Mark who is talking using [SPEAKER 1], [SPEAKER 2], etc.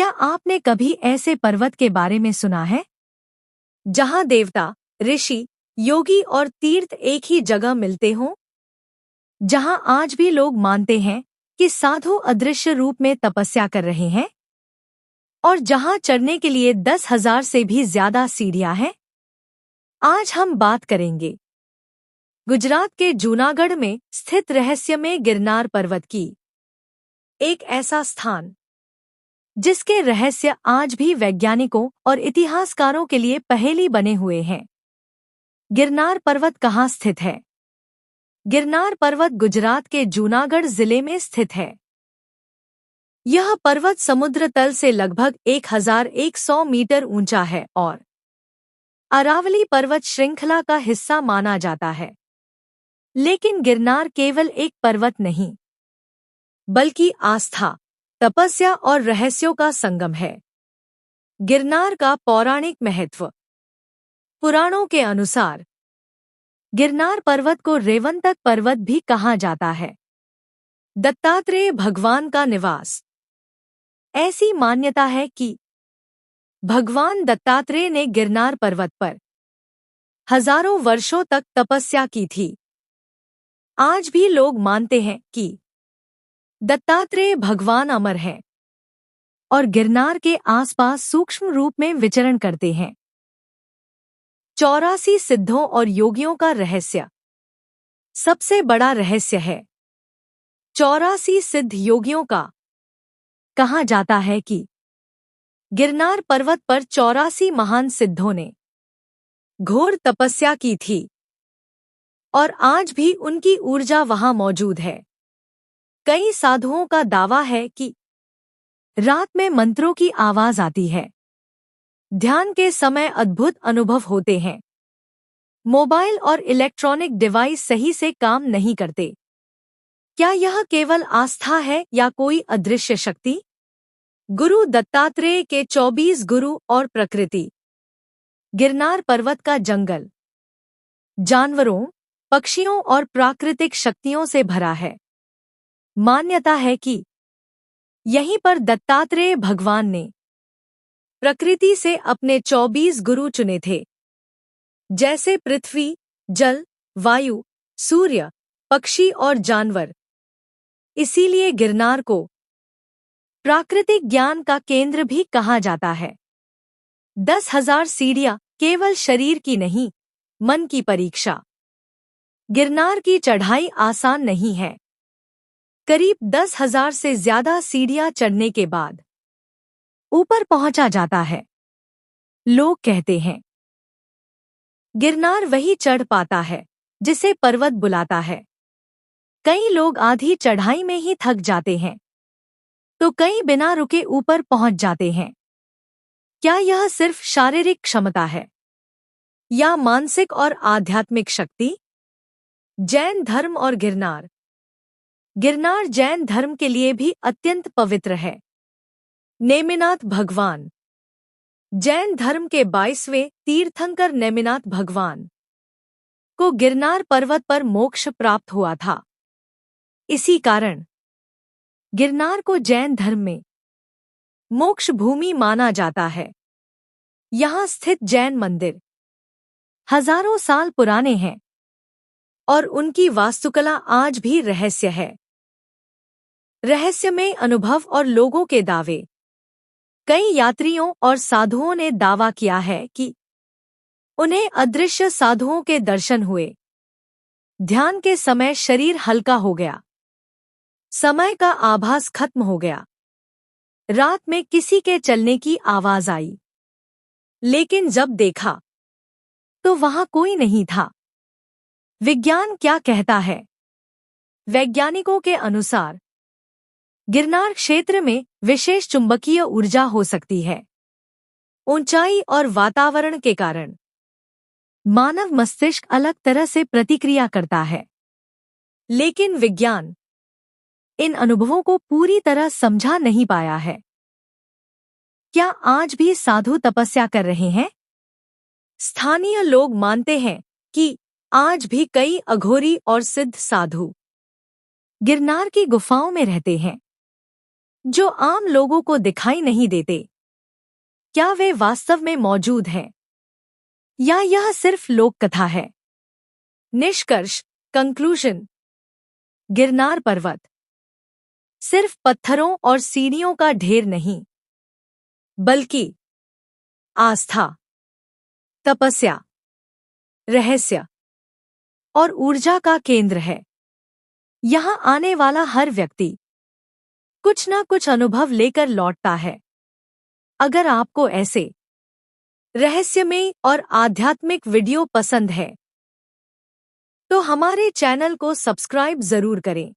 [SPEAKER 1] क्या आपने कभी ऐसे पर्वत के बारे में सुना है जहां देवता, ऋषि, योगी और तीर्थ एक ही जगह मिलते हों? जहां आज भी लोग मानते हैं कि साधु अदृश्य रूप में तपस्या कर रहे हैं और जहां चढ़ने के लिए 10,000 से भी ज्यादा सीढ़ियां हैं? आज हम बात करेंगे गुजरात के जूनागढ़ में स्थित रहस्यमय गिरनार पर्वत की। एक ऐसा स्थान जिसके रहस्य आज भी वैज्ञानिकों और इतिहासकारों के लिए पहेली बने हुए हैं। गिरनार पर्वत कहाँ स्थित है? गिरनार पर्वत गुजरात के जूनागढ़ जिले में स्थित है। यह पर्वत समुद्र तल से लगभग 1100 मीटर ऊंचा है और अरावली पर्वत श्रृंखला का हिस्सा माना जाता है। लेकिन गिरनार केवल एक पर्वत नहीं, बल्कि आस्था, तपस्या और रहस्यों का संगम है। गिरनार का पौराणिक महत्व। पुराणों के अनुसार गिरनार पर्वत को रेवंतक पर्वत भी कहा जाता है, दत्तात्रेय भगवान का निवास। ऐसी मान्यता है कि भगवान दत्तात्रेय ने गिरनार पर्वत पर हजारों वर्षों तक तपस्या की थी। आज भी लोग मानते हैं कि दत्तात्रेय भगवान अमर हैं और गिरनार के आसपास सूक्ष्म रूप में विचरण करते हैं। 84 सिद्धों और योगियों का रहस्य। सबसे बड़ा रहस्य है 84 सिद्ध योगियों का। कहा जाता है कि गिरनार पर्वत पर 84 महान सिद्धों ने घोर तपस्या की थी और आज भी उनकी ऊर्जा वहां मौजूद है। कई साधुओं का दावा है कि रात में मंत्रों की आवाज आती है, ध्यान के समय अद्भुत अनुभव होते हैं, मोबाइल और इलेक्ट्रॉनिक डिवाइस सही से काम नहीं करते। क्या यह केवल आस्था है या कोई अदृश्य शक्ति? गुरु दत्तात्रेय के 24 गुरु और प्रकृति। गिरनार पर्वत का जंगल जानवरों, पक्षियों और प्राकृतिक शक्तियों से भरा है। मान्यता है कि यहीं पर दत्तात्रेय भगवान ने प्रकृति से अपने 24 गुरु चुने थे, जैसे पृथ्वी, जल, वायु, सूर्य, पक्षी और जानवर। इसीलिए गिरनार को प्राकृतिक ज्ञान का केंद्र भी कहा जाता है। 10,000 सीढ़ियां केवल शरीर की नहीं, मन की परीक्षा। गिरनार की चढ़ाई आसान नहीं है। करीब 10,000 से ज्यादा सीढ़ियां चढ़ने के बाद ऊपर पहुंचा जाता है। लोग कहते हैं गिरनार वही चढ़ पाता है जिसे पर्वत बुलाता है। कई लोग आधी चढ़ाई में ही थक जाते हैं, तो कई बिना रुके ऊपर पहुंच जाते हैं। क्या यह सिर्फ शारीरिक क्षमता है या मानसिक और आध्यात्मिक शक्ति? जैन धर्म और गिरनार। गिरनार जैन धर्म के लिए भी अत्यंत पवित्र है। नेमिनाथ भगवान। जैन धर्म के 22वें तीर्थंकर नेमिनाथ भगवान को गिरनार पर्वत पर मोक्ष प्राप्त हुआ था। इसी कारण गिरनार को जैन धर्म में मोक्ष भूमि माना जाता है। यहाँ स्थित जैन मंदिर हजारों साल पुराने हैं और उनकी वास्तुकला आज भी रहस्य है। रहस्यमय अनुभव और लोगों के दावे। कई यात्रियों और साधुओं ने दावा किया है कि उन्हें अदृश्य साधुओं के दर्शन हुए। ध्यान के समय शरीर हल्का हो गया, समय का आभास खत्म हो गया। रात में किसी के चलने की आवाज आई, लेकिन जब देखा तो वहां कोई नहीं था। विज्ञान क्या कहता है? वैज्ञानिकों के अनुसार गिरनार क्षेत्र में विशेष चुंबकीय ऊर्जा हो सकती है। ऊंचाई और वातावरण के कारण मानव मस्तिष्क अलग तरह से प्रतिक्रिया करता है, लेकिन विज्ञान इन अनुभवों को पूरी तरह समझा नहीं पाया है। क्या आज भी साधु तपस्या कर रहे हैं? स्थानीय लोग मानते हैं कि आज भी कई अघोरी और सिद्ध साधु गिरनार की गुफाओं में रहते हैं। जो आम लोगों को दिखाई नहीं देते। क्या वे वास्तव में मौजूद हैं या यह सिर्फ लोक कथा है? निष्कर्ष, कंक्लूजन। गिरनार पर्वत सिर्फ पत्थरों और सीढ़ियों का ढेर नहीं, बल्कि आस्था, तपस्या, रहस्य और ऊर्जा का केंद्र है। यहाँ आने वाला हर व्यक्ति कुछ न कुछ अनुभव लेकर लौटता है। अगर आपको ऐसे रहस्यमय और आध्यात्मिक वीडियो पसंद है तो हमारे चैनल को सब्सक्राइब जरूर करें।